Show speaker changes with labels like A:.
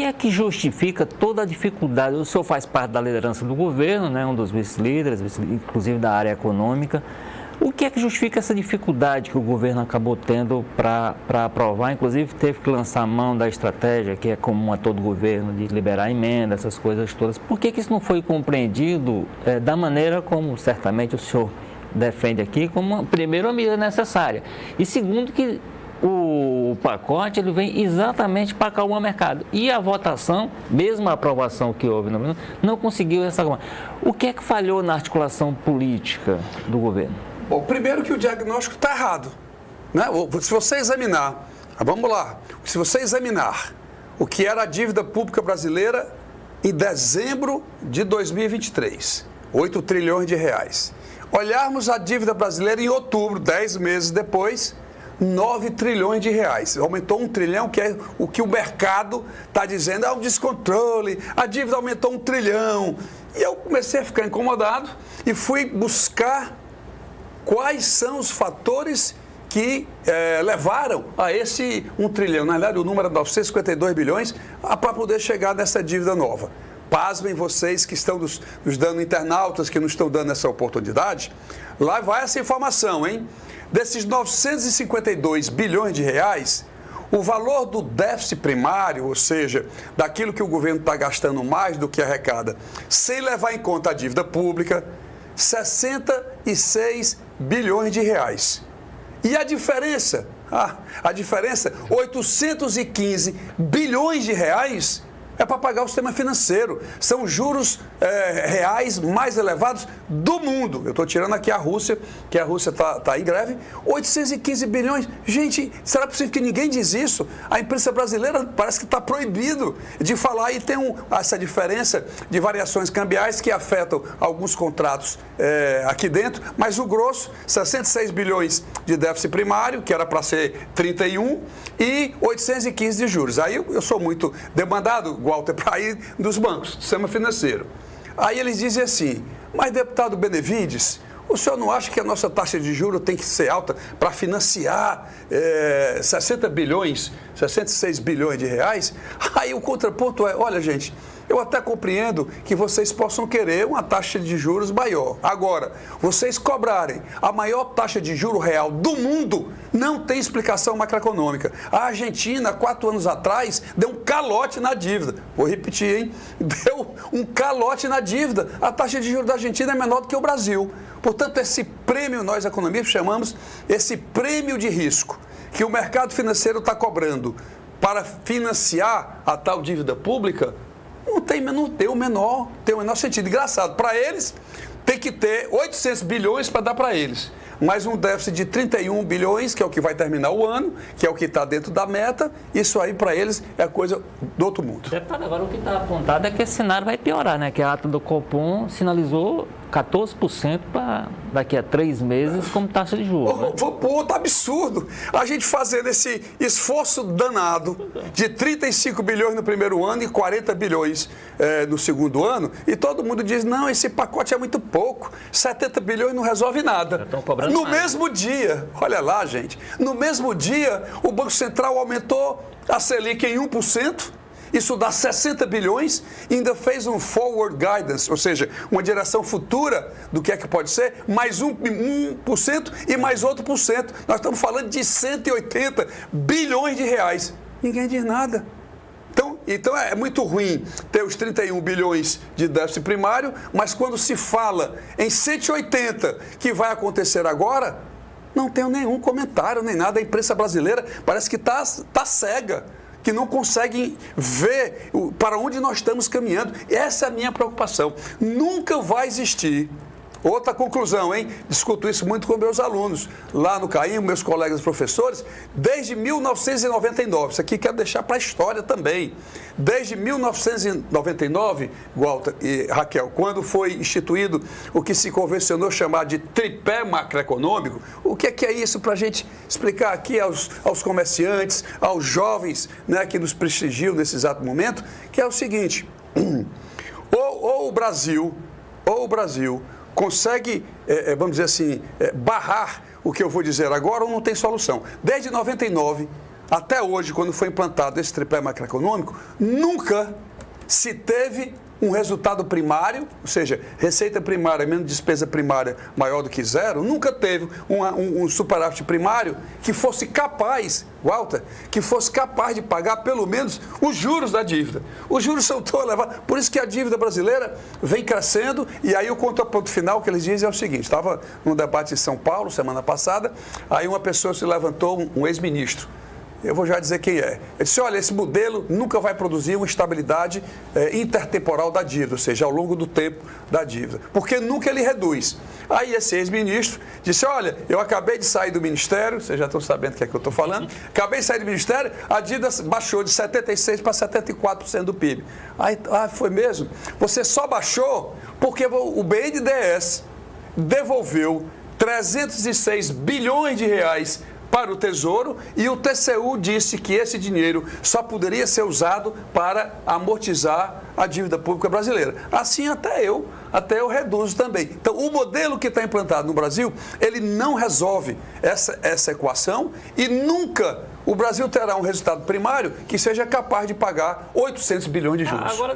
A: é que justifica toda a dificuldade? O senhor faz parte da liderança do governo, né, um dos vice-líderes, inclusive da área econômica. O que é que justifica essa dificuldade que o governo acabou tendo para aprovar? Inclusive, teve que lançar a mão da estratégia, que é comum a todo governo, de liberar emenda, essas coisas todas. Por que isso não foi compreendido da maneira como, certamente, o senhor defende aqui, como, primeiro, a medida necessária? E, segundo, que o pacote ele vem exatamente para acalmar o mercado. E a votação, mesmo a aprovação que houve, não conseguiu essa. O que é que falhou na articulação política do governo?
B: Bom, primeiro que o diagnóstico está errado. Né? Se você examinar, vamos lá, se você examinar o que era a dívida pública brasileira em dezembro de 2023, 8 trilhões de reais. Olharmos a dívida brasileira em outubro, 10 meses depois, 9 trilhões de reais. Aumentou 1 trilhão, que é o que o mercado está dizendo, é o descontrole, a dívida aumentou 1 trilhão. E eu comecei a ficar incomodado e fui buscar quais são os fatores que levaram a esse 1 trilhão. Na verdade, o número é 952 bilhões para poder chegar nessa dívida nova. Pasmem vocês que estão nos dando, internautas que não estão dando essa oportunidade. Lá vai essa informação, hein? Desses 952 bilhões de reais, o valor do déficit primário, ou seja, daquilo que o governo está gastando mais do que arrecada, sem levar em conta a dívida pública, 66 bilhões de reais. E a diferença? A diferença, 815 bilhões de reais é para pagar o sistema financeiro. São juros reais mais elevados do mundo. Eu estou tirando aqui a Rússia, que a Rússia está em greve. 815 bilhões. Gente, será possível que ninguém diz isso? A imprensa brasileira parece que está proibido de falar. E tem essa diferença de variações cambiais que afetam alguns contratos aqui dentro. Mas o grosso, 66 bilhões de déficit primário, que era para ser 31, e 815 de juros. Aí eu sou muito demandado, Walter, para ir dos bancos, do sistema financeiro. Aí eles dizem assim, mas deputado Benevides, o senhor não acha que a nossa taxa de juros tem que ser alta para financiar 60 bilhões, 66 bilhões de reais? Aí o contraponto é, olha gente, eu até compreendo que vocês possam querer uma taxa de juros maior. Agora, vocês cobrarem a maior taxa de juros real do mundo, não tem explicação macroeconômica. A Argentina, 4 anos atrás, deu um calote na dívida. Vou repetir, hein? Deu um calote na dívida. A taxa de juros da Argentina é menor do que o Brasil. Portanto, esse prêmio, nós economistas chamamos esse prêmio de risco que o mercado financeiro está cobrando para financiar a tal dívida pública, não tem o menor sentido. Engraçado, para eles tem que ter 800 bilhões para dar para eles. Mais um déficit de 31 bilhões, que é o que vai terminar o ano, que é o que está dentro da meta. Isso aí para eles é coisa do outro mundo.
A: Deputado, agora o que está apontado é que esse cenário vai piorar, né? Que a ata do Copom sinalizou 14% para daqui a 3 meses como taxa de juros. Né?
B: Pô, tá absurdo. A gente fazendo esse esforço danado de 35 bilhões no primeiro ano e 40 bilhões no segundo ano, e todo mundo diz, não, esse pacote é muito pouco, 70 bilhões não resolve nada. No mesmo dia, olha lá, gente, no mesmo dia o Banco Central aumentou a Selic em 1%, isso dá 60 bilhões, e ainda fez um forward guidance, ou seja, uma direção futura do que é que pode ser, mais 1% e mais outro por cento. Nós estamos falando de 180 bilhões de reais. Ninguém diz nada. Então é muito ruim ter os 31 bilhões de déficit primário, mas quando se fala em 180 que vai acontecer agora, não tem nenhum comentário, nem nada. A imprensa brasileira parece que está cega, que não conseguem ver para onde nós estamos caminhando. Essa é a minha preocupação. Nunca vai existir. Outra conclusão, hein? Discuto isso muito com meus alunos lá no CAIM, meus colegas professores, desde 1999. Isso aqui quero deixar para a história também. Desde 1999, Walter e Raquel, quando foi instituído o que se convencionou chamar de tripé macroeconômico, o que é isso para a gente explicar aqui aos comerciantes, aos jovens, né, que nos prestigiam nesse exato momento, que é o seguinte, ou o Brasil consegue, vamos dizer assim, barrar o que eu vou dizer agora ou não tem solução. Desde 99, até hoje, quando foi implantado esse tripé macroeconômico, nunca se teve um resultado primário, ou seja, receita primária menos despesa primária maior do que zero, nunca teve um superávit primário que fosse capaz, Walter, que fosse capaz de pagar pelo menos os juros da dívida. Os juros são tão elevados, por isso que a dívida brasileira vem crescendo, e aí o contraponto final que eles dizem é o seguinte: estava num debate em São Paulo, semana passada, aí uma pessoa se levantou, um ex-ministro, eu vou já dizer quem é. Ele disse: olha, esse modelo nunca vai produzir uma estabilidade intertemporal da dívida, ou seja, ao longo do tempo da dívida, porque nunca ele reduz. Aí esse ex-ministro disse: olha, eu acabei de sair do ministério, vocês já estão sabendo o que é que eu estou falando, acabei de sair do ministério, a dívida baixou de 76% para 74% do PIB. Aí, foi mesmo? Você só baixou porque o BNDES devolveu 306 bilhões de reais para o Tesouro, e o TCU disse que esse dinheiro só poderia ser usado para amortizar a dívida pública brasileira. Assim até eu reduzo também. Então, o modelo que está implantado no Brasil, ele não resolve essa equação, e nunca o Brasil terá um resultado primário que seja capaz de pagar 800 bilhões de juros.
A: Agora,